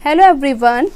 Hello everyone,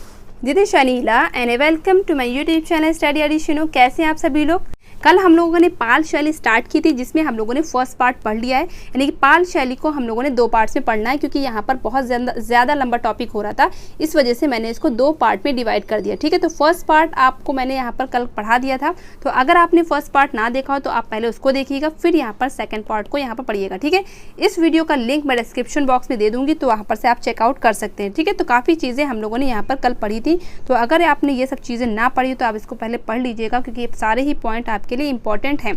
this is Shanila and welcome to my YouTube channel study edition. कैसे हैं आप सभी लोग। कल हम लोगों ने पाल शैली स्टार्ट की थी जिसमें हम लोगों ने फर्स्ट पार्ट पढ़ लिया है, यानी कि पाल शैली को हम लोगों ने 2 पार्ट्स में पढ़ना है क्योंकि यहाँ पर बहुत ज़्यादा लंबा टॉपिक हो रहा था, इस वजह से मैंने इसको 2 पार्ट में डिवाइड कर दिया। ठीक है, तो फर्स्ट पार्ट आपको मैंने यहाँ पर कल पढ़ा दिया था, तो अगर आपने फर्स्ट पार्ट ना देखा हो तो आप पहले उसको देखिएगा, फिर यहाँ पर सेकेंड पार्ट को यहाँ पर पढ़िएगा। ठीक है, इस वीडियो का लिंक मैं डिस्क्रिप्शन बॉक्स में दे दूँगी, तो वहाँ पर से आप चेकआउट कर सकते हैं। ठीक है, तो काफ़ी चीज़ें हम लोगों ने यहाँ पर कल पढ़ी थी, तो अगर आपने ये सब चीज़ें ना पढ़ी तो आप इसको पहले पढ़ लीजिएगा क्योंकि ये सारे ही पॉइंट आपके लिए इंपॉर्टेंट हैं।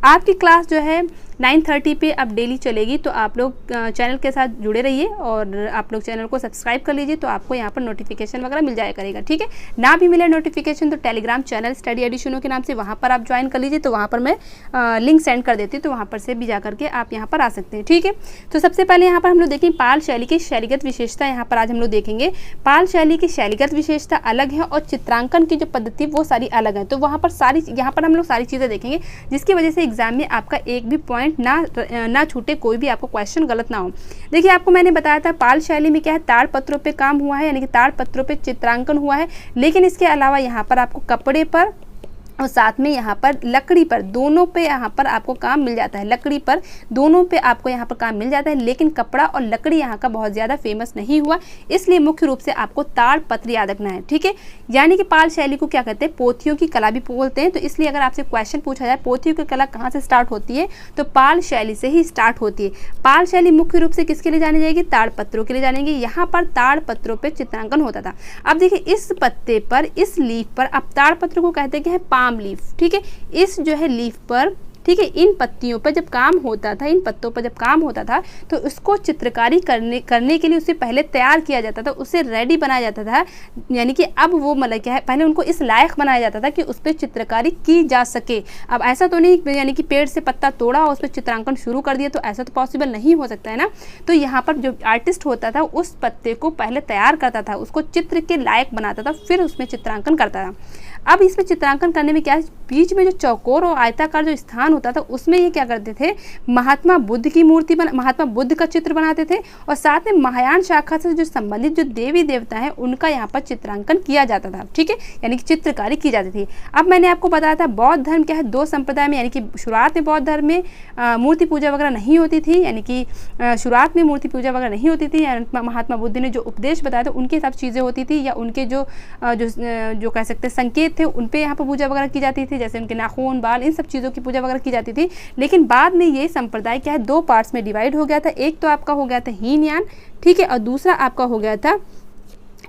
आपकी क्लास जो है 9:30 पे अब डेली चलेगी, तो आप लोग चैनल के साथ जुड़े रहिए और आप लोग चैनल को सब्सक्राइब कर लीजिए, तो आपको यहाँ पर नोटिफिकेशन वगैरह मिल जाया करेगा। ठीक है, ना भी मिले नोटिफिकेशन तो टेलीग्राम चैनल स्टडी एडिशनों के नाम से वहाँ पर आप ज्वाइन कर लीजिए, तो वहाँ पर मैं लिंक सेंड कर देती हूँ, तो वहाँ पर से भी जा करके आप यहाँ पर आ सकते हैं। ठीक है, तो सबसे पहले यहाँ पर हम लोग देखें पाल शैली की शैलीगत विशेषता। यहाँ पर आज हम लोग देखेंगे पाल शैली की शैलीगत विशेषता अलग है और चित्रांकन की जो पद्धति वो सारी अलग है। तो वहाँ पर यहाँ पर हम लोग सारी चीज़ें देखेंगे जिसकी वजह से एग्जाम में आपका एक भी पॉइंट ना छूटे, कोई भी आपको क्वेश्चन गलत ना हो। देखिए, आपको मैंने बताया था पाल शैली में क्या है, ताड़पत्रों पे काम हुआ है, यानी कि ताड़पत्रों पे चित्रांकन हुआ है, लेकिन इसके अलावा यहाँ पर आपको कपड़े पर और साथ में यहाँ पर लकड़ी पर, दोनों पे यहाँ पर आपको काम मिल जाता है। लकड़ी पर दोनों पे आपको यहाँ पर काम मिल जाता है, लेकिन कपड़ा और लकड़ी यहाँ का बहुत ज़्यादा फेमस नहीं हुआ, इसलिए मुख्य रूप से आपको ताड़पत्र याद रखना है। ठीक है, यानी कि पाल शैली को क्या कहते हैं, पोथियों की कला भी बोलते हैं। तो इसलिए अगर आपसे क्वेश्चन पूछा जाए पोथियों की कला कहाँ से स्टार्ट होती है, तो पाल शैली से ही स्टार्ट होती है। पाल शैली मुख्य रूप से किसके लिए जानी जाएगी, ताड़पत्रों के लिए जानेंगे। यहाँ पर ताड़पत्रों पर चित्रांकन होता था। अब देखिए, इस पत्ते पर, इस लीफ पर, अब ताड़पत्र को कहते हैं क्या है, पाम लीफ। ठीक है, इस जो है लीफ पर, ठीक है, इन पत्तियों पर जब काम होता था, इन पत्तों पर जब काम होता था तो उसको चित्रकारी करने के लिए उसे पहले तैयार किया जाता था, उसे रेडी बनाया जाता था। यानी कि अब वो मतलब क्या है, पहले उनको इस लायक बनाया जाता था कि उस पर चित्रकारी की जा सके। अब ऐसा तो नहीं यानी कि पेड़ से पत्ता तोड़ा और उस पर चित्रांकन शुरू कर दिया, तो ऐसा तो पॉसिबल नहीं हो सकता है ना। तो यहाँ पर जो आर्टिस्ट होता था उस पत्ते को पहले तैयार करता था, उसको चित्र के लायक बनाता था, फिर उसमें चित्रांकन करता था। अब इसमें चित्रांकन करने में क्या है, बीच में जो चौकोर और आयताकार जो स्थान होता था उसमें ये क्या करते थे, महात्मा बुद्ध की मूर्ति महात्मा बुद्ध का चित्र बनाते थे, और साथ में महायान शाखा से जो संबंधित जो देवी देवता हैं उनका यहाँ पर चित्रांकन किया जाता था। ठीक है, यानी कि चित्रकारी की जाती थी। अब मैंने आपको बताया था बौद्ध धर्म क्या है, 2 संप्रदाय में, यानी कि शुरुआत में बौद्ध धर्म में मूर्ति पूजा वगैरह नहीं होती थी, यानी कि शुरुआत में मूर्ति पूजा वगैरह नहीं होती थी। महात्मा बुद्ध ने जो उपदेश बताया था उनकी सब चीज़ें होती थी, या उनके जो कह सकते हैं संकेत थे उन पे यहाँ पर पूजा वगैरह की जाती थी, जैसे उनके नाखून, बाल, इन सब चीज़ों की पूजा वगैरह की जाती थी। लेकिन बाद में ये संप्रदाय क्या है, 2 पार्ट्स में डिवाइड हो गया था। एक तो आपका हो गया था हीनयान, ठीक है, और दूसरा आपका हो गया था,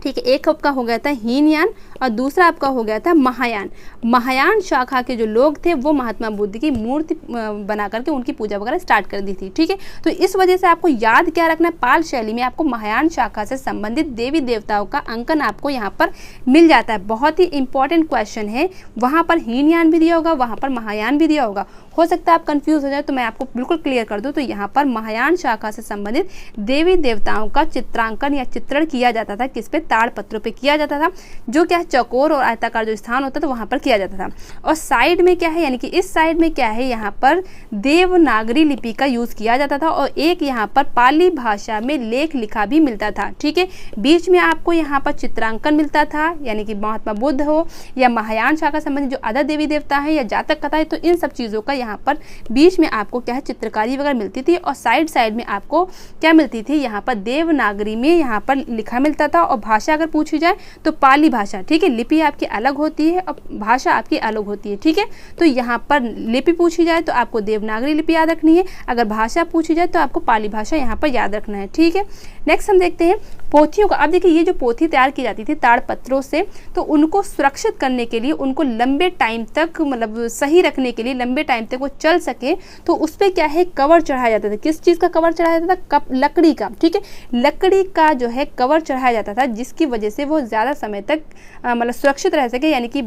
ठीक है, एक आपका हो गया था हीनयान और दूसरा आपका हो गया था महायान। महायान शाखा के जो लोग थे वो महात्मा बुद्ध की मूर्ति बना करके उनकी पूजा वगैरह स्टार्ट कर दी थी। ठीक है, तो इस वजह से आपको याद क्या रखना है, पाल शैली में आपको महायान शाखा से संबंधित देवी देवताओं का अंकन आपको यहाँ पर मिल जाता है। बहुत ही इंपॉर्टेंट क्वेश्चन है, वहाँ पर हीनयान भी दिया होगा, वहाँ पर महायान भी दिया होगा। हो सकता है आप कंफ्यूज हो जाए, तो मैं आपको बिल्कुल क्लियर कर दूं। तो यहाँ पर महायान शाखा से संबंधित देवी देवताओं का चित्रांकन या चित्रण किया जाता था, किस पे, ताड़पत्रों पे किया जाता था, जो क्या है चौकोर और आयताकार जो स्थान होता था वहाँ पर किया जाता था। और साइड में क्या है, यानी कि इस साइड में क्या है, यहाँ पर देवनागरी लिपि का यूज़ किया जाता था और एक यहाँ पर पाली भाषा में लेख लिखा भी मिलता था। ठीक है, बीच में आपको यहाँ पर चित्रांकन मिलता था, यानी कि महात्मा बुद्ध हो या महायान शाखा संबंधित जो अदर देवी देवता है या जातक कथा है, तो इन सब चीज़ों का यहाँ पर बीच में आपको क्या है चित्रकारी वगैरह मिलती थी, और साइड में आपको क्या मिलती थी, यहाँ पर देवनागरी में यहाँ पर लिखा मिलता था। और भाषा अगर पूछी जाए तो पाली भाषा, ठीक है, लिपि आपकी अलग होती है और भाषा आपकी अलग होती है। ठीक है, तो यहाँ पर लिपि पूछी जाए तो आपको देवनागरी लिपि याद रखनी है, अगर भाषा पूछी जाए तो आपको पाली भाषा यहाँ पर याद रखना है। ठीक है, नेक्स्ट हम देखते हैं पोथियों का। अब देखिए, ये जो पोथी तैयार की जाती थी ताड़पत्रों से, तो उनको सुरक्षित करने के लिए, उनको लंबे टाइम तक मतलब सही रखने के लिए, लंबे टाइम तक वो चल सके, तो उस पर क्या है, कवर चढ़ाया जाता था। किस चीज़ का कवर चढ़ाया जाता था, लकड़ी का। ठीक है, लकड़ी का जो है कवर चढ़ाया जाता था, जिसकी वजह से वो ज़्यादा समय तक मतलब सुरक्षित रह सके, यानी कि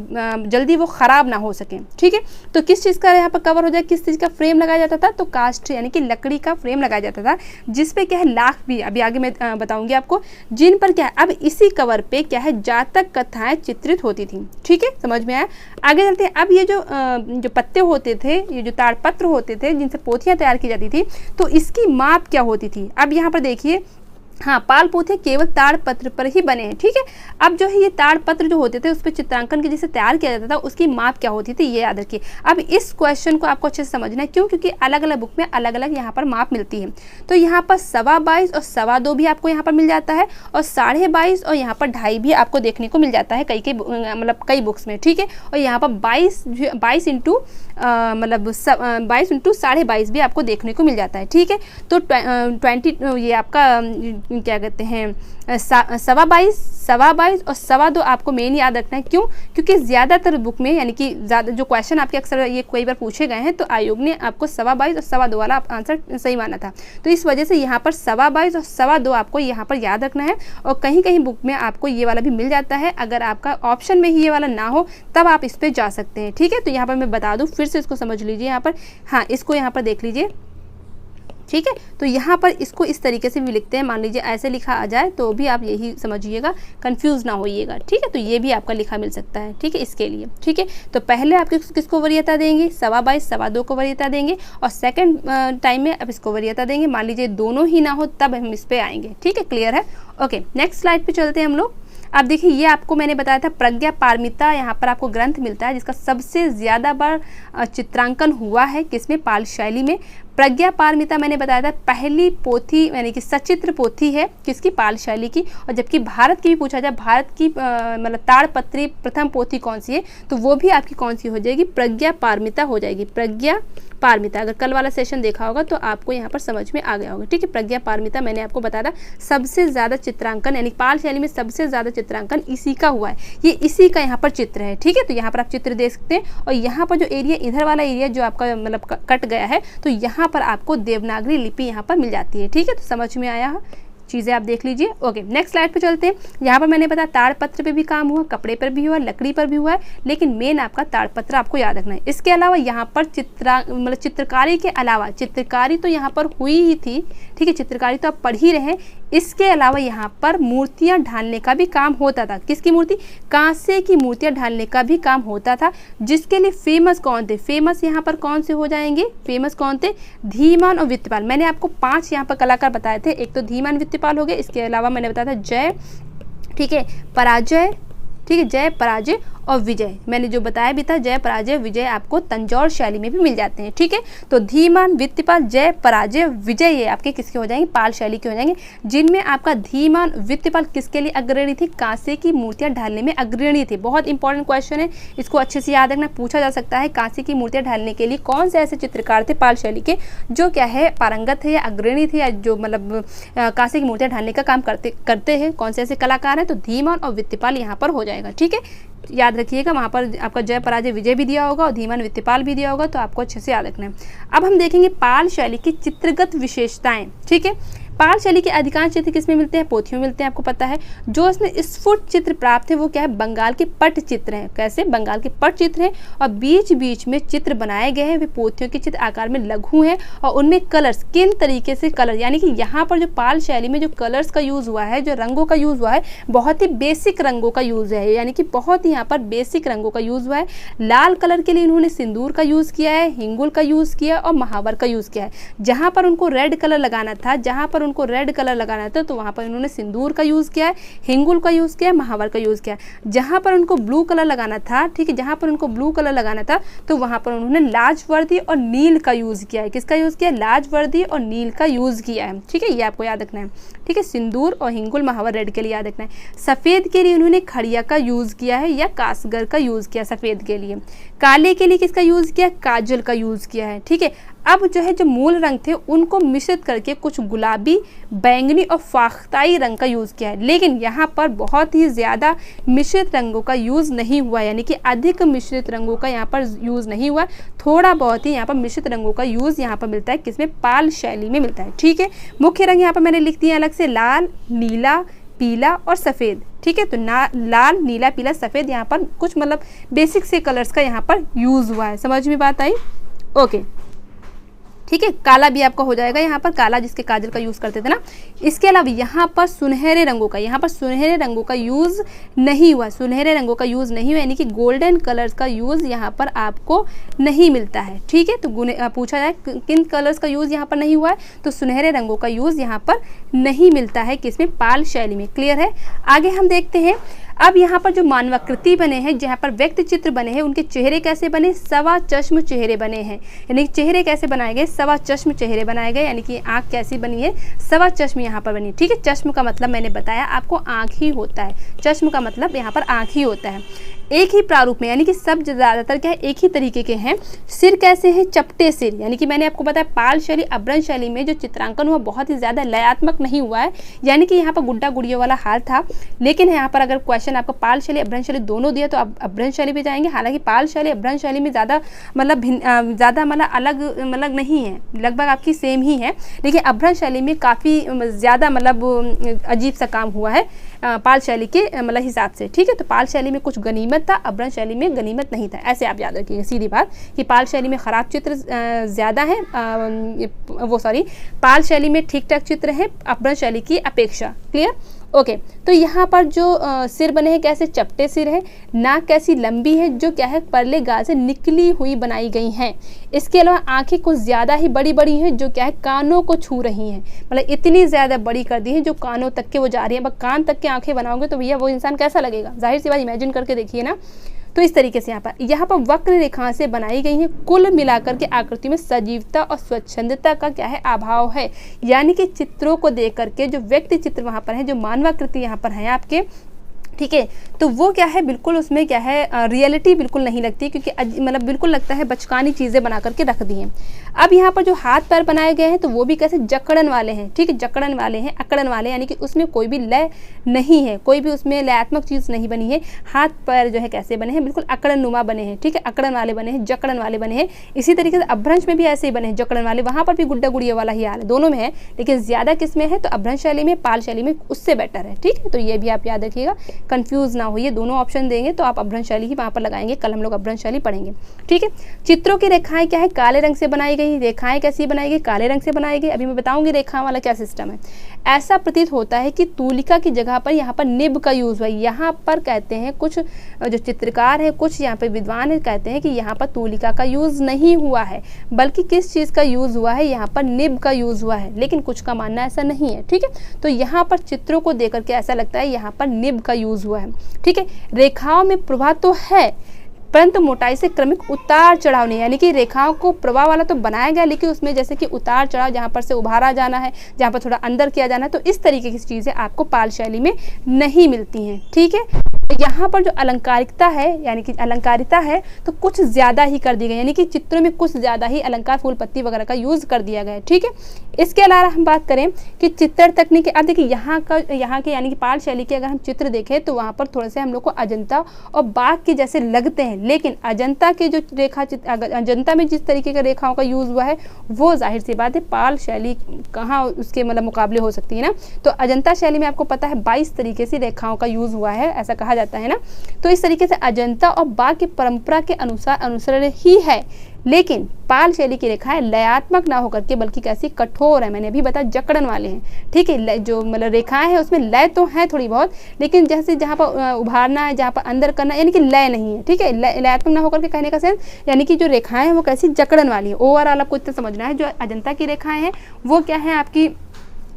जल्दी वो ख़राब ना हो सके। ठीक है, तो किस चीज़ का यहाँ पर कवर हो जाए, किस चीज़ का फ्रेम लगाया जाता था, तो कास्ट यानी कि लकड़ी का फ्रेम लगाया जाता था, जिसपे क्या है लाख भी, अभी आगे मैं बताऊंगी आपको, जिन पर क्या है, अब इसी कवर पे क्या है जातक कथाएं चित्रित होती थी। ठीक है, समझ में आया। आगे चलते हैं। अब ये जो पत्ते होते थे, ये जो ताड़पत्र होते थे जिनसे पोथियां तैयार की जाती थी, तो इसकी माप क्या होती थी। अब यहाँ पर देखिए, हाँ, पाल पोथे केवल ताड़पत्र पर ही बने हैं। ठीक है, अब जो है ये ताड़पत्र जो होते थे उस पर चित्रांकन के जैसे तैयार किया जाता था, उसकी माप क्या होती थी ये याद रखिए। अब इस क्वेश्चन को आपको अच्छे से समझना है, क्यों? क्योंकि अलग अलग बुक में अलग अलग यहाँ पर माप मिलती है। तो यहाँ पर 22.25 और 2.25 भी आपको यहाँ पर मिल जाता है, और 22.5 और यहाँ पर 2.5 भी आपको देखने को मिल जाता है कई बुक्स में। ठीक है, और यहाँ पर 22 इंटू 22 भी आपको देखने को मिल जाता है। ठीक है, तो 20 ये आपका क्या कहते हैं 22.25 और 2.25 आपको मेन याद रखना है। क्यों? क्योंकि ज़्यादातर बुक में यानी कि ज़्यादा जो क्वेश्चन आपके अक्सर ये कई बार पूछे गए हैं, तो आयोग ने आपको 22.25 और 2.25 वाला आंसर सही माना था। तो इस वजह से यहाँ पर 22.25 और 2.25 आपको यहाँ पर याद रखना है, और कहीं कहीं बुक में आपको ये वाला भी मिल जाता है। अगर आपका ऑप्शन में ही ये वाला ना हो तब आप इस पर जा सकते हैं। ठीक है, तो यहाँ पर मैं बता दूँ, फिर से इसको समझ लीजिए। यहाँ पर हाँ, इसको यहाँ पर देख लीजिए। ठीक है, तो यहाँ पर इसको इस तरीके से भी लिखते हैं, मान लीजिए ऐसे लिखा आ जाए तो भी आप यही समझिएगा, कंफ्यूज ना होइएगा। ठीक है, तो ये भी आपका लिखा मिल सकता है। ठीक है, इसके लिए। ठीक है, तो पहले आप किसको वरीयता देंगे? 22.25 2.25 को वरीयता देंगे, और सेकंड टाइम में आप इसको वरीयता देंगे। मान लीजिए दोनों ही ना हो तब हम इस पर आएंगे। ठीक है, क्लियर है? ओके, नेक्स्ट स्लाइड पर चलते हैं हम लोग। अब देखिए, ये आपको मैंने बताया था प्रज्ञा पारमिता, यहाँ पर आपको ग्रंथ मिलता है जिसका सबसे ज़्यादा बार चित्रांकन हुआ है, किसमें? पाल शैली में। प्रज्ञा पारमिता मैंने बताया था पहली पोथी यानी कि सचित्र पोथी है, किसकी? पाल शैली की। और जबकि भारत की भी पूछा जाए, भारत की ताड़पत्री प्रथम पोथी कौन सी है, तो वो भी आपकी कौन सी हो जाएगी? प्रज्ञा पारमिता हो जाएगी। प्रज्ञा पारमिता, अगर कल वाला सेशन देखा होगा तो आपको यहाँ पर समझ में आ गया होगा। ठीक है, प्रज्ञा पारमिता मैंने आपको बताया था सबसे ज़्यादा चित्रांकन यानी पाल शैली में सबसे ज़्यादा चित्रांकन इसी का हुआ है। ये इसी का यहाँ पर चित्र है। ठीक है, तो यहाँ पर आप चित्र देख सकते हैं, और यहाँ पर जो एरिया, इधर वाला एरिया जो आपका कट गया है, तो यहाँ पर आपको देवनागरी लिपि यहाँ पर मिल जाती है। ठीक है, तो समझ में आया चीज़ें आप देख लीजिए। ओके, नेक्स्ट स्लाइड पे चलते हैं। यहाँ पर मैंने बताया ताड़पत्र पे भी काम हुआ, कपड़े पर भी हुआ, लकड़ी पर भी हुआ है, लेकिन मेन आपका ताड़पत्र आपको याद रखना है। इसके अलावा यहाँ पर चित्रकारी के अलावा, चित्रकारी तो यहाँ पर हुई ही थी। ठीक है, चित्रकारी तो आप पढ़ ही रहे हैं। इसके अलावा यहाँ पर मूर्तियाँ ढालने का भी काम होता था। किसकी मूर्ति? कांसे की मूर्तियाँ ढालने का भी काम होता था, जिसके लिए फेमस कौन थे? फेमस यहाँ पर कौन से हो जाएंगे? फेमस कौन थे? धीमान और वित्तपाल। मैंने आपको 5 यहाँ पर कलाकार बताए थे। एक तो धीमान वित्तपाल हो गए, इसके अलावा मैंने बताया था जय, ठीक है, पराजय, ठीक है, जय, पराजय और विजय। मैंने जो बताया भी था, जय, पराजय, विजय आपको तंजौर शैली में भी मिल जाते हैं। ठीक है, तो धीमान, वित्तपाल, जय, पराजय, विजय ये आपके किसके हो जाएंगे? पाल शैली के हो जाएंगे, जिनमें आपका धीमान, वित्तपाल किसके लिए अग्रणी थी? कांसे की मूर्तियां ढालने में अग्रणी थे। बहुत इंपॉर्टेंट क्वेश्चन है, इसको अच्छे से याद रखना, पूछा जा सकता है। कांसे की मूर्तियां ढालने के लिए कौन से ऐसे चित्रकार थे पाल शैली के जो क्या है पारंगत है या अग्रणी थे, या जो कांसे की मूर्तियां ढालने का काम करते हैं? कौन से ऐसे कलाकार हैं? तो धीमान और वित्तपाल यहाँ पर हो जाएगा। ठीक है, याद रखिएगा, वहाँ पर आपका जय, पराजय, विजय भी दिया होगा और धीमान, वित्तपाल भी दिया होगा, तो आपको अच्छे से याद रखना है। अब हम देखेंगे पाल शैली की चित्रगत विशेषताएं। ठीक है, पाल शैली के अधिकांश चित्र किसमें मिलते हैं? पोथियों में मिलते हैं, आपको पता है। जो इसमें स्फुट चित्र प्राप्त है वो क्या है? बंगाल के पट चित्र हैं। कैसे? बंगाल के पट चित्र हैं, और बीच बीच में चित्र बनाए गए हैं, वे पोथियों के चित्र आकार में लघु हैं, और उनमें कलर्स किन तरीके से कलर, यानी कि यहाँ पर जो पाल शैली में जो कलर्स का यूज़ हुआ है, जो रंगों का यूज़ हुआ है, बहुत ही बेसिक रंगों का यूज़ है, यानी कि बहुत ही यहाँ पर बेसिक रंगों का यूज़ हुआ है। लाल कलर के लिए इन्होंने सिंदूर का यूज़ किया है, हिंगुल का यूज़ किया और महावर का यूज़ किया है। जहाँ पर उनको रेड कलर लगाना था, उनको रेड कलर लगाना था, तो वहाँ पर उन्होंने सिंदूर का यूज़ किया है, हिंगुल का यूज़ किया है, महावर का यूज़ किया है। जहाँ पर उनको ब्लू कलर लगाना था, ठीक है, जहाँ पर उनको ब्लू कलर लगाना था, तो वहाँ पर उन्होंने लाजवर्दी और नील का यूज़ किया है। किसका यूज़ किया है? लाजवर्दी और नील का यूज़ किया है। ठीक है, ये आपको याद रखना है। ठीक है, सिंदूर और हिंगुल, महावर रेड के लिए याद रखना है। सफ़ेद के लिए उन्होंने खड़िया का यूज़ किया है या कासगर का यूज़ किया सफ़ेद के लिए। काले के लिए किसका यूज़ किया? काजल का यूज़ किया है। ठीक है, अब जो है जो मूल रंग थे उनको मिश्रित करके कुछ गुलाबी, बैंगनी और फाख्ताई रंग का यूज़ किया है, लेकिन यहाँ पर बहुत ही ज़्यादा मिश्रित रंगों का यूज़ नहीं हुआ, यानी कि अधिक मिश्रित रंगों का यहाँ पर यूज़ नहीं हुआ। थोड़ा बहुत ही यहाँ पर मिश्रित रंगों का यूज़ यहाँ पर मिलता है, किसमें? पाल शैली में मिलता है। ठीक है, मुख्य रंग यहाँ पर मैंने लिख दिया अलग से, लाल, नीला, पीला और सफ़ेद। ठीक है, तो लाल, नीला, पीला, सफ़ेद, यहाँ पर कुछ बेसिक से कलर्स का यहाँ पर यूज़ हुआ है। समझ में बात आई? ओके, ठीक है, काला भी आपका हो जाएगा यहाँ पर, काला जिसके काजल का यूज़ करते थे ना। इसके अलावा यहाँ पर सुनहरे रंगों का, यहाँ पर सुनहरे रंगों का यूज़ नहीं हुआ, सुनहरे रंगों का यूज़ नहीं हुआ, यानी कि गोल्डन कलर्स का यूज़ यहाँ पर आपको नहीं मिलता है। ठीक है, तो पूछा जाए किन कलर्स का यूज़ यहाँ पर नहीं हुआ है, तो सुनहरे रंगों का यूज़ यहाँ पर नहीं मिलता है किसमें, पाल शैली में। क्लियर है। आगे हम देखते हैं, अब यहाँ पर जो मानवाकृति बने हैं, जहाँ पर व्यक्ति चित्र बने हैं, उनके चेहरे कैसे बने, सवा चश्म चेहरे बने हैं। यानी कि चेहरे कैसे बनाए गए, सवा चश्म चेहरे बनाए गए, यानी कि आँख कैसी बनी है, सवा चश्म यहाँ पर बनी। ठीक है, चश्म का मतलब मैंने बताया आपको आँख ही होता है, चश्म का मतलब यहाँ पर आँख ही होता है। एक ही प्रारूप में, यानी कि सब ज़्यादातर क्या है, एक ही तरीके के हैं। सिर कैसे हैं, चपटे सिर, यानी कि मैंने आपको बताया पाल शैली अभ्रंश शैली में जो चित्रांकन हुआ बहुत ही ज़्यादा लयात्मक नहीं हुआ है, यानी कि यहाँ पर गुड्डा गुड़ियों वाला हाल था। लेकिन यहाँ पर अगर क्वेश्चन आपको पाल शैली अभ्रंश शैली दोनों दिया तो आप अभ्रंश शैली पे जाएंगे। हालांकि पाल शैली अभ्रंश शैली में ज़्यादा मतलब ज़्यादा मतलब अलग नहीं है, लगभग आपकी सेम ही है, लेकिन अभ्रंश शैली में काफ़ी ज़्यादा मतलब अजीब सा काम हुआ है पाल शैली के मतलब हिसाब से। ठीक है, तो पाल शैली में कुछ गनीमत था, अभ्रंश शैली में गनीमत नहीं था, ऐसे आप याद रखिएगा सीधी बात कि पाल शैली में ख़राब चित्र ज़्यादा है, पाल शैली में ठीक ठाक चित्र है अभ्रंश शैली की अपेक्षा। क्लियर। ओके, तो यहाँ पर जो सिर बने हैं कैसे, चपटे सिर है, नाक कैसी लंबी है जो क्या है परले गाल से निकली हुई बनाई गई हैं। इसके अलावा आंखें कुछ ज़्यादा ही बड़ी बड़ी हैं जो क्या है कानों को छू रही हैं, मतलब इतनी ज़्यादा बड़ी कर दी हैं जो कानों तक के वो जा रही हैं। अब कान तक के आंखें बनाओगे तो भैया वो इंसान कैसा लगेगा, जाहिर सी बात इमेजिन करके देखिए ना। तो इस तरीके से यहाँ पर वक्र रेखा से बनाई गई हैं, कुल मिलाकर के आकृति में सजीवता और स्वच्छंदता का क्या है अभाव है। यानी कि चित्रों को देख करके जो व्यक्ति चित्र वहाँ पर है, जो मानवाकृति यहाँ पर है आपके, ठीक है, तो वो क्या है बिल्कुल उसमें क्या है रियलिटी बिल्कुल नहीं लगती, क्योंकि मतलब बिल्कुल लगता है बचकानी चीज़ें बना करके रख दी हैं। अब यहाँ पर जो हाथ पैर बनाए गए हैं तो वो भी कैसे जकड़न वाले हैं। ठीक है, जकड़न वाले हैं, अकड़न वाले, यानी कि उसमें कोई भी लय नहीं है, कोई भी उसमें लयात्मक चीज़ नहीं बनी है। हाथ पैर जो है कैसे बने हैं, बिल्कुल अकड़न नुमा बने हैं। ठीक है, अकड़न वाले बने हैं, जकड़न वाले बने हैं। इसी तरीके से अभ्रंश में भी ऐसे ही बने हैं, जकड़न वाले, वहाँ पर भी गुड्डा गुड़िया वाला ही हाल है, दोनों में है, लेकिन ज़्यादा किस में है तो अभ्रंश शैली में, पाल शैली में उससे बेटर है। ठीक है, तो ये भी आप याद रखिएगा, कंफ्यूज ना होइए, दोनों ऑप्शन देंगे तो आप अभ्रंश शैली ही वहाँ पर लगाएंगे। कल हम लोग अभ्रंश शैली पढ़ेंगे। ठीक है, चित्रों की रेखाएं क्या है, काले रंग से बनाई गई, रेखाएं कैसी बनाई गई, काले रंग से बनाई गई। अभी मैं बताऊंगी रेखाओं वाला क्या सिस्टम है। ऐसा प्रतीत होता है कि तूलिका की जगह पर यहाँ पर निब का यूज़ हुआ है। यहाँ पर कहते हैं कुछ जो चित्रकार है, कुछ यहाँ पर विद्वान है, कहते हैं कि यहाँ पर तूलिका का यूज़ नहीं हुआ है, बल्कि किस चीज़ का यूज़ हुआ है, यहाँ पर निब का यूज़ हुआ है। लेकिन कुछ का मानना ऐसा नहीं है। ठीक है, तो यहाँ पर चित्रों को देख करके ऐसा लगता है यहाँ पर निब का यूज़ हुआ है। ठीक है, रेखाओं में प्रवाह तो है परंतु मोटाई से क्रमिक उतार चढ़ाव नहीं, यानी कि रेखाओं को प्रवाह वाला तो बनाया गया, लेकिन उसमें जैसे कि उतार चढ़ाव, जहाँ पर से उभारा जाना है, जहाँ पर थोड़ा अंदर किया जाना है, तो इस तरीके की चीज़ें आपको पाल शैली में नहीं मिलती हैं। ठीक है, यहाँ पर जो अलंकारिकता है, यानी कि अलंकारिता है, तो कुछ ज़्यादा ही कर दी गई, यानी कि चित्रों में कुछ ज़्यादा ही अलंकार, फूल पत्ती वगैरह का यूज़ कर दिया गया है। ठीक है, इसके अलावा हम बात करें कि चित्र तकनीक, अब देखिए यहाँ के यानी कि पाल शैली के अगर हम चित्र देखें तो वहाँ पर थोड़े से हम लोग को अजंता और बाघ के जैसे लगते हैं, लेकिन अजंता के जो रेखा चित्र, अजंता में जिस तरीके के रेखाओं का यूज़ हुआ है वो जाहिर सी बात है पाल शैली कहाँ उसके मतलब मुकाबले हो सकती है ना। तो अजंता शैली में आपको पता है 22 तरीके से रेखाओं का यूज़ हुआ है, ऐसा कहा जाता है ना। तो इस तरीके से अजंता और बाघ की परंपरा के अनुसार अनुसरण ही है, लेकिन पाल शैली की रेखाएं लयात्मक ना होकर के बल्कि कैसी कठोर है, मैंने अभी बताया जकड़न वाले हैं। ठीक है, जो मतलब रेखाएं हैं उसमें लय तो है थोड़ी बहुत, लेकिन जैसे जहाँ पर उभारना है, जहाँ पर अंदर करना है, यानी कि लय नहीं है। ठीक है, लयात्मक ना होकर के कहने का सेंस, यानी कि जो रेखाएं हैं वो कैसी जकड़न वाली है। ओवरऑल आपको इतना समझना है, जो अजंता की रेखाएं हैं वो क्या है आपकी,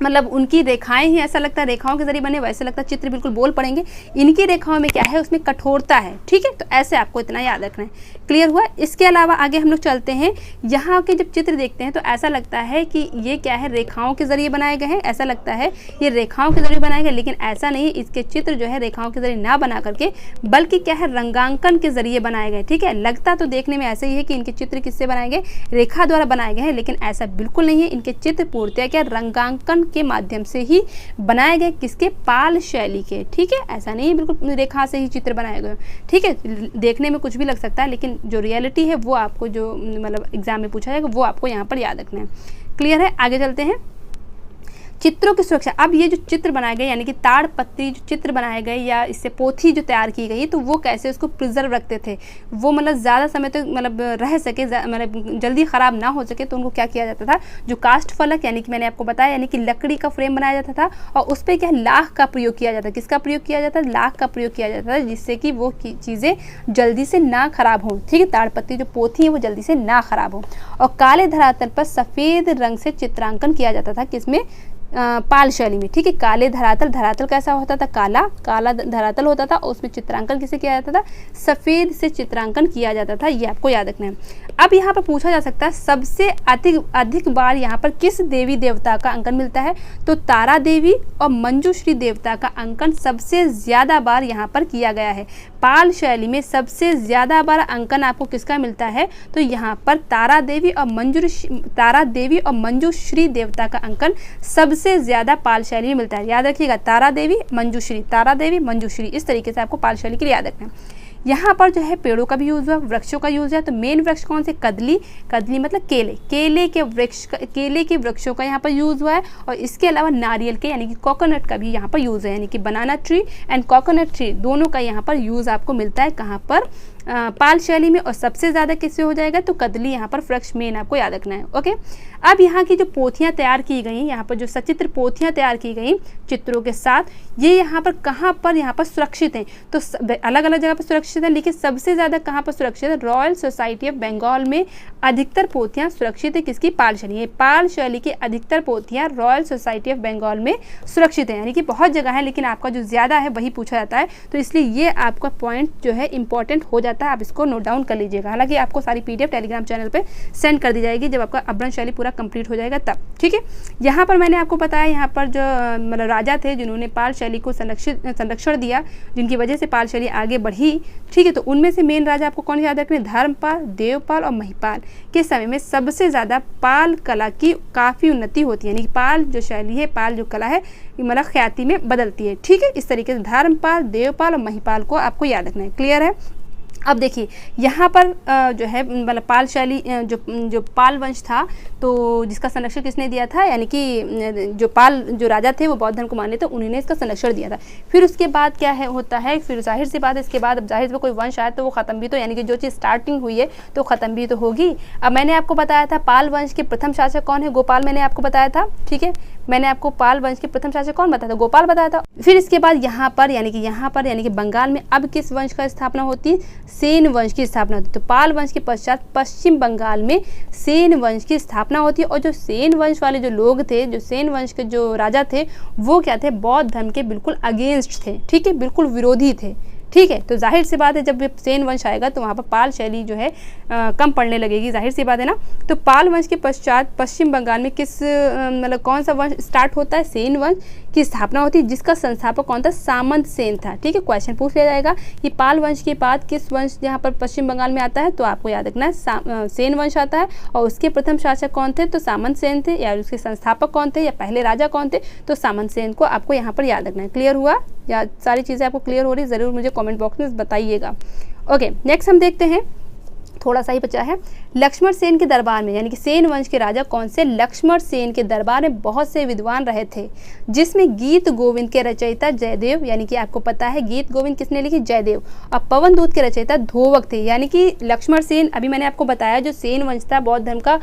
मतलब उनकी रेखाएं ही ऐसा लगता है रेखाओं के जरिए बने, वैसे लगता है चित्र बिल्कुल बोल पड़ेंगे। इनकी रेखाओं में क्या है, उसमें कठोरता है। ठीक है, तो ऐसे आपको इतना याद रखना है। क्लियर हुआ। इसके अलावा आगे हम लोग चलते हैं, यहाँ के जब चित्र देखते हैं तो ऐसा लगता है कि ये क्या है, रेखाओं के जरिए बनाए गए हैं, ऐसा लगता है ये रेखाओं के जरिए बनाए गए, लेकिन ऐसा नहीं, इसके चित्र जो है रेखाओं के जरिए ना बना करके बल्कि क्या है रंगांकन के जरिए बनाए गए। ठीक है, लगता तो देखने में ऐसे ही है कि इनके चित्र किससे बनाए गए, रेखा द्वारा बनाए गए हैं, लेकिन ऐसा बिल्कुल नहीं है। इनके चित्र पूर्णतः क्या रंगांकन के माध्यम से ही बनाए गए, किसके, पाल शैली के। ठीक है, ऐसा नहीं बिल्कुल रेखा से ही चित्र बनाए गए। ठीक है, देखने में कुछ भी लग सकता है, लेकिन जो रियलिटी है वो आपको जो मतलब एग्जाम में पूछा जाएगा वो आपको यहाँ पर याद रखना है। क्लियर है, आगे चलते हैं। चित्रों की सुरक्षा। अब ये जो चित्र बनाए गए यानी कि ताड़पत्री जो चित्र बनाए गए या इससे पोथी जो तैयार की गई, तो वो कैसे उसको प्रिजर्व रखते थे, वो मतलब ज़्यादा समय तक मतलब रह सके, मतलब जल्दी ख़राब ना हो सके, तो उनको क्या किया जाता था, जो काष्ठ फलक यानी कि मैंने आपको बताया यानी कि लकड़ी का फ्रेम बनाया जाता था और उस पर क्या लाख का प्रयोग किया जाता है। किसका प्रयोग किया जाता है, लाख का प्रयोग किया जाता है, जिससे कि वो चीज़ें जल्दी से ना ख़राब हों। ठीक है, ताड़पत्री जो पोथी है वो जल्दी से ना ख़राब हो। और काले धरातल पर सफ़ेद रंग से चित्रांकन किया जाता था, किसमें, पाल शैली में। ठीक है, काले धरातल, धरातल कैसा होता था, काला धरातल होता था और उसमें चित्रांकन किसे किया जाता था, सफ़ेद से चित्रांकन किया जाता था, ये आपको याद रखना है। अब यहाँ पर पूछा जा सकता है सबसे अधिक बार यहाँ पर किस देवी देवता का अंकन मिलता है, तो तारा देवी और मंजूश्री देवता का अंकन सबसे ज़्यादा बार यहाँ पर किया गया है। पाल शैली में सबसे ज़्यादा बार अंकन आपको किसका मिलता है, तो यहाँ पर तारा देवी और मंजूश्री देवता का अंकन सबसे ज़्यादा पाल शैली में मिलता है। याद रखिएगा, तारा देवी मंजूश्री, इस तरीके से आपको पाल शैली के लिए याद रखना है। यहाँ पर जो है पेड़ों का भी यूज़ हुआ, वृक्षों का यूज़ है। तो मेन वृक्ष कौन से, कदली मतलब केले के वृक्षों का यहाँ पर यूज़ हुआ है। और इसके अलावा नारियल के यानी कि कोकोनट का भी यहाँ पर यूज़ है, यानी कि बनाना ट्री एंड कोकोनट ट्री दोनों का यहाँ पर यूज़ आपको मिलता है। कहाँ पर, पाल शैली में। और सबसे ज़्यादा किससे हो जाएगा, तो कदली यहाँ पर वृक्ष मेन आपको याद रखना है। ओके, अब यहाँ की जो पोथियाँ तैयार की गई, यहाँ पर जो सचित्र पोथियाँ तैयार की गई चित्रों के साथ, ये यहाँ पर कहाँ पर यहाँ पर सुरक्षित हैं, तो अलग अलग जगह पर सुरक्षित है, लेकिन सबसे ज़्यादा कहाँ पर सुरक्षित है, रॉयल सोसाइटी ऑफ बंगाल में अधिकतर पोथियाँ सुरक्षित है। किसकी, पाल शैली। पाल शैली की अधिकतर पोथियाँ रॉयल सोसाइटी ऑफ बंगाल में सुरक्षित है, यानी कि बहुत जगह है लेकिन आपका जो ज़्यादा है वही पूछा जाता है, तो इसलिए ये आपका पॉइंट जो है इंपॉर्टेंट हो जाता है। आप इसको नोट डाउन कर लीजिएगा। हालांकि आपको सारी PDF टेलीग्राम चैनल पे सेंड कर दी जाएगी जब आपका अभ्रंश शैली पूरा कंप्लीट हो जाएगा तब। ठीक है, यहाँ पर मैंने आपको बताया, यहाँ पर जो मतलब राजा थे जिन्होंने पाल शैली को संरक्षण दिया, जिनकी वजह से पाल शैली आगे बढ़ी। ठीक है, तो उनमें से मेन राजा आपको कौन याद रखने, धर्मपाल, देवपाल और महिपाल के समय में सबसे ज़्यादा पाल कला की काफ़ी उन्नति होती है, यानी कि पाल जो शैली है, पाल जो कला है, मतलब ख्याति में बदलती है। ठीक है, इस तरीके से धर्मपाल, देवपाल और महिपाल को आपको याद रखना है। क्लियर है। अब देखिए यहाँ पर जो है मतलब पाल शैली जो पाल वंश था, तो जिसका संरक्षण किसने दिया था, यानी कि जो राजा थे वो बौद्ध धर्म को माने थे, उन्होंने इसका संरक्षण दिया था। फिर उसके बाद क्या है होता है, फिर जाहिर सी बात है इसके बाद अब जाहिर से कोई वंश आया तो वो ख़त्म भी तो, यानी कि जो चीज़ स्टार्टिंग हुई है तो ख़त्म भी तो होगी। अब मैंने आपको बताया था पाल वंश के प्रथम शासक कौन है, गोपाल मैंने आपको बताया था। ठीक है, मैंने आपको पाल वंश के प्रथम शासक कौन बताया था, गोपाल बताया था। फिर इसके बाद यहाँ पर यानी कि बंगाल में अब किस वंश का स्थापना होती है, सेन वंश की स्थापना होती है। तो पाल वंश के पश्चात पश्चिम बंगाल में सेन वंश की स्थापना होती है। और जो सेन वंश वाले जो लोग थे, जो सेन वंश के जो राजा थे, वो क्या थे, बौद्ध धर्म के बिल्कुल अगेंस्ट थे। ठीक है, बिल्कुल विरोधी थे। ठीक है, तो जाहिर सी बात है जब सेन वंश आएगा तो वहाँ पर पाल शैली जो है कम पड़ने लगेगी, जाहिर सी बात है ना। तो पाल वंश के पश्चात पश्चिम बंगाल में किस मतलब कौन सा वंश स्टार्ट होता है, सेन वंश की स्थापना होती है, जिसका संस्थापक कौन था, सामंत सेन था। ठीक है, क्वेश्चन पूछ लिया जाएगा कि पाल वंश के बाद किस वंश यहाँ पर पश्चिम बंगाल में आता है, तो आपको याद रखना है सेन वंश आता है। और उसके प्रथम शासक कौन थे, तो सामंत सेन थे, या उसके संस्थापक कौन थे, या पहले राजा कौन थे, तो सामंत सेन को आपको यहाँ पर याद रखना है। क्लियर हुआ, या सारी चीज़ें आपको क्लियर हो रही, ज़रूर मुझे कमेंट बॉक्स में बताइएगा। ओके, नेक्स्ट हम देखते हैं, थोड़ा सा ही बचा है। लक्ष्मण सेन के दरबार में, यानी कि सेन वंश के राजा कौन से, लक्ष्मण सेन के दरबार में बहुत से विद्वान रहे थे, जिसमें गीत गोविंद के रचयिता जयदेव, यानी कि आपको पता है गीत गोविंद किसने लिखी, जयदेव, और पवन दूत के रचयिता धोवक थे। यानी कि लक्ष्मण सेन, अभी मैंने आपको बताया जो सेन वंश था बौद्ध धर्म का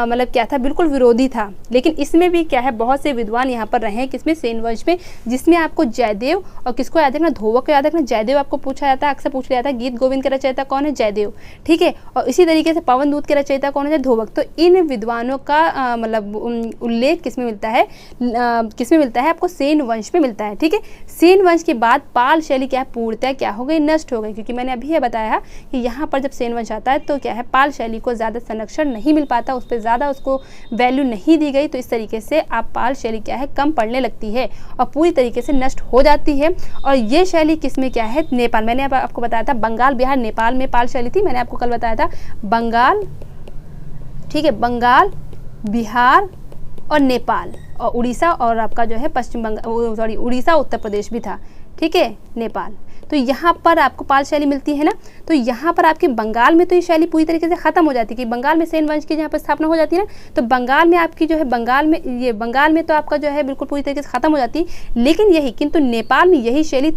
मतलब क्या था, बिल्कुल विरोधी था, लेकिन इसमें भी क्या है, बहुत से विद्वान यहाँ पर रहे हैं, किसमें, सेन वंश में, जिसमें आपको जयदेव और किसको याद रखना, धोवक को याद रखना। जयदेव आपको पूछा जाता है, अक्सर पूछ लिया जाता है, गीत गोविंद के रचयिता कौन है, जयदेव। ठीक है, और इसी तरीके से पवन दूत के रचयिता कौन है, धोवक। तो इन विद्वानों का मतलब उल्लेख किसमें मिलता है, आपको सेन वंश में मिलता है। ठीक है, सेन वंश के बाद पाल शैली क्या है, पूर्णतः क्या हो गई, नष्ट हो गई, क्योंकि मैंने अभी ये बताया कि यहाँ पर जब सेन वंश आता है तो क्या है, पाल शैली को ज़्यादा संरक्षण नहीं मिल पाता, उस पर ज़्यादा उसको वैल्यू नहीं दी गई, तो इस तरीके से आप पाल शैली क्या है, कम पड़ने लगती है और पूरी तरीके से नष्ट हो जाती है। और ये शैली किसमें क्या है, नेपाल, मैंने आपको बताया था बंगाल, बिहार, नेपाल में पाल शैली थी, मैंने आपको कल बताया था बंगाल, ठीक है, बंगाल, बिहार और नेपाल और उड़ीसा और आपका जो है पश्चिम बंगाल, सॉरी उड़ीसा उत्तर प्रदेश भी था, ठीक है, नेपाल। तो यहाँ पर आपको पाल शैली मिलती है ना। तो यहाँ पर आपके बंगाल में तो ये शैली पूरी तरीके से ख़त्म हो जाती है कि बंगाल में सेन वंश की जहाँ पर स्थापना हो जाती है ना, तो बंगाल में आपकी जो है बंगाल में तो आपका जो है बिल्कुल पूरी तरीके से ख़त्म हो जाती है। लेकिन यही किंतु नेपाल में यही शैली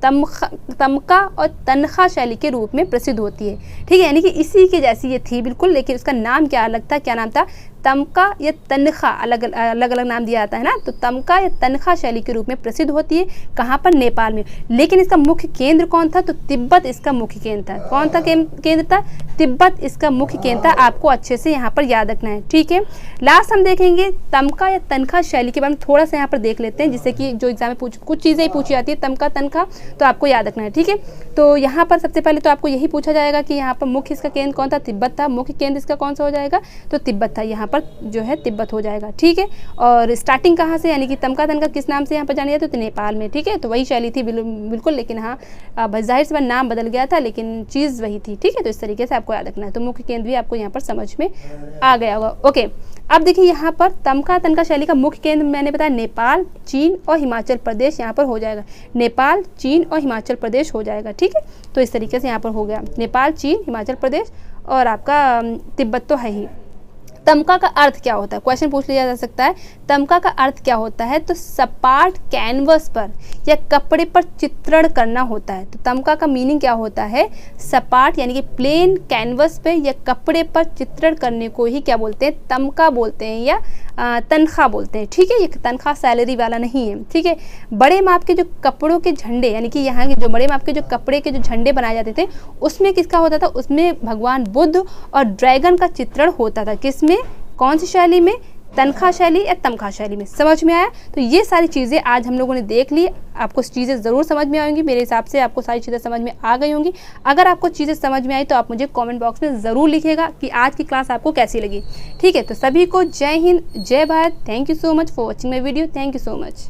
तमका और तनखा शैली के रूप में प्रसिद्ध होती है, ठीक है। यानी कि इसी के जैसी ये थी बिल्कुल, लेकिन उसका नाम क्या अलग था, क्या नाम था, तमका या तनखा, अलग अलग नाम दिया जाता है ना। तो तमका या तनखा शैली के रूप में प्रसिद्ध होती है, कहाँ पर, नेपाल में। लेकिन इसका मुख्य केंद्र कौन था, तो तिब्बत इसका मुख्य केंद्र था। कौन था केंद्र था, तिब्बत इसका मुख्य केंद्र था। आपको अच्छे से यहाँ पर याद रखना है, ठीक है। लास्ट हम देखेंगे तमका या तनखा शैली के बारे में थोड़ा सा यहाँ पर देख लेते हैं, जिससे कि जो एग्जाम में कुछ चीज़ें ही पूछी जाती है तमका तनखा, तो आपको याद रखना है, ठीक है। तो यहाँ पर सबसे पहले तो आपको यही पूछा जाएगा कि यहाँ पर मुख्य इसका केंद्र कौन था, तिब्बत था। मुख्य केंद्र इसका कौन सा हो जाएगा, तो तिब्बत था, यहाँ पर जो है तिब्बत हो जाएगा, ठीक है। और स्टार्टिंग कहाँ से, यानी कि तमका तनखा किस नाम से यहाँ पर जाना जाता है, तो नेपाल में, ठीक है। तो वही शैली थी बिल्कुल, लेकिन हाँ जाहिर सी बात नाम बदल गया था, लेकिन चीज़ वही थी, ठीक है। तो इस तरीके से आपको याद रखना है। तो मुख्य केंद्र भी आपको यहाँ पर समझ में आ गया होगा, ओके। अब देखिए यहाँ पर तमका तनखा शैली का मुख्य केंद्र मैंने बताया नेपाल, चीन और हिमाचल प्रदेश यहाँ पर हो जाएगा। नेपाल, चीन और हिमाचल प्रदेश हो जाएगा, ठीक है। तो इस तरीके से यहाँ पर हो गया नेपाल, चीन, हिमाचल प्रदेश और आपका तिब्बत तो है ही। तमका का अर्थ क्या होता है, क्वेश्चन पूछ लिया जा सकता है। तमका का अर्थ क्या होता है, तो सपाट कैनवस पर या कपड़े पर चित्रण करना होता है। तो तमका का मीनिंग क्या होता है, सपाट यानी कि प्लेन कैनवस पे या कपड़े पर चित्रण करने को ही क्या बोलते हैं, तमका बोलते हैं या तनख्वाह बोलते हैं, ठीक है। ये तनख्वाह सैलरी वाला नहीं है, ठीक है। बड़े माप के जो कपड़ों के झंडे, यानी कि यहाँ के जो बड़े माप के जो कपड़े के जो झंडे बनाए जाते थे, उसमें किसका होता था, उसमें भगवान बुद्ध और ड्रैगन का चित्रण होता था। किसमें, कौन सी शैली में, तनख्वाह शैली या तमखा शैली में। समझ में आया। तो ये सारी चीज़ें आज हम लोगों ने देख ली। आपको चीज़ें ज़रूर समझ में आएंगी, मेरे हिसाब से आपको सारी चीज़ें समझ में आ गई होंगी। अगर आपको चीज़ें समझ में आई तो आप मुझे कमेंट बॉक्स में ज़रूर लिखिएगा कि आज की क्लास आपको कैसी लगी, ठीक है। तो सभी को जय हिंद, जय Bharat. Thank you so much for watching my video. Thank you so much.